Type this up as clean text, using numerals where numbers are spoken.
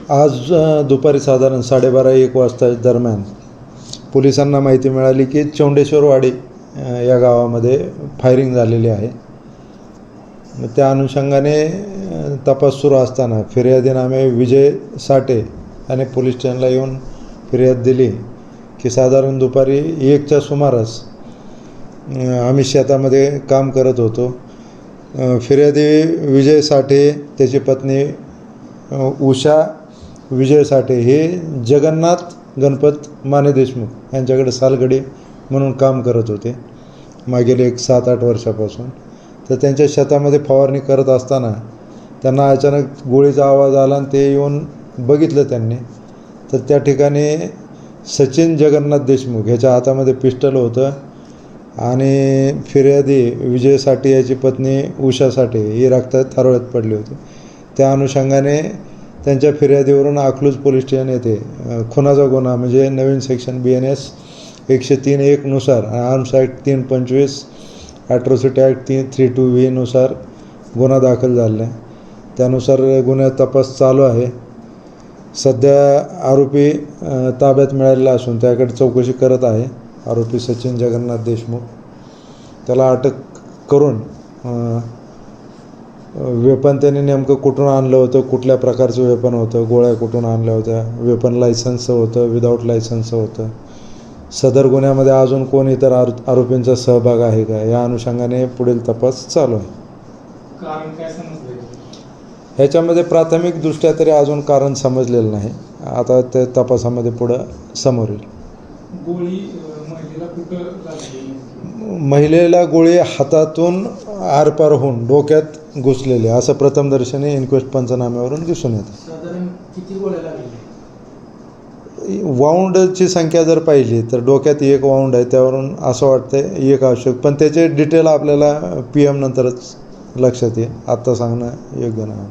आज दुपारी साधारण 12:30-1 वाजता दरम्यान पोलिसांना माहिती मिळाली की चौंडेश्वरवाडी या गावामध्ये फायरिंग झालेली आहे. त्या अनुषंगाने तपास सुरू असताना फिर्यादीनामे विजय साठे याने पोलीस स्टेशनला येऊन फिर्याद दिली की साधारण दुपारी 1च्या सुमारास आम्ही शेतामध्ये काम करत होतो. फिर्यादी विजय साठे, त्याची पत्नी उषा विजय साठे हे जगन्नाथ गणपत माने देशमुख यांच्याकडे सालगडी म्हणून काम करत होते मागील 7-8 वर्षापासून. तर त्यांच्या शेतामध्ये फवारणी करत असताना त्यांना अचानक गोळीचा आवाज आला आणि ते येऊन बघितलं त्यांनी. तर त्या ठिकाणी सचिन जगन्नाथ देशमुख ह्याच्या हातामध्ये पिस्टल होतं आणि फिर्यादी विजय साठे याची पत्नी उषा साठे ही रक्तात तारोळ्यात पडली होती. त्या अनुषंगाने त्यांच्या फिर्यादीवरून अकलूज पोलीस स्टेशन येथे खुनाचा गुन्हा म्हणजे नवीन सेक्शन BNS 103(1) नुसार arms act 325, atrocity act 332V नुसार गुन्हा दाखल झाला आहे. त्यानुसार गुन्ह्यात तपास चालू आहे. सध्या आरोपी ताब्यात मिळालेला असून त्याकडे चौकशी करत आहे. आरोपी सचिन जगन्नाथ देशमुख, त्याला अटक करून वेपन त्यांनी नेमकं कुठून आणलं होतं, कुठल्या प्रकारचं वेपन होतं, गोळ्या कुठून आणल्या होत्या, वेपन लायसन्सचं होतं, विदाऊट लायसन्सचं होतं, सदर गुन्ह्यामध्ये अजून कोण इतर आरोपींचा सहभाग आहे का, या अनुषंगाने पुढील तपास चालू आहे. कारण काय समजलं? ह्याच्यामध्ये प्राथमिकदृष्ट्या तरी अजून कारण समजलेलं नाही. आता ते तपासामध्ये पुढं समोर येईल. गोळी महिलेला कुठं लागली? महिलेला गोळी हातातून आरपार होऊन डोक्यात घुसलेली असं प्रथमदर्शनी इन्क्वेस्ट पंचनाम्यावरून दिसून येतं. साधारण किती गोळ्या लागल्या? वाऊंडची संख्या जर पाहिली तर डोक्यात 1 वाऊंड आहे, त्यावरून असं वाटतंय 1 आवश्यक, पण त्याचे डिटेल आपल्याला PM नंतरच लक्षात येईल. आत्ता सांगणं योग्य नाही.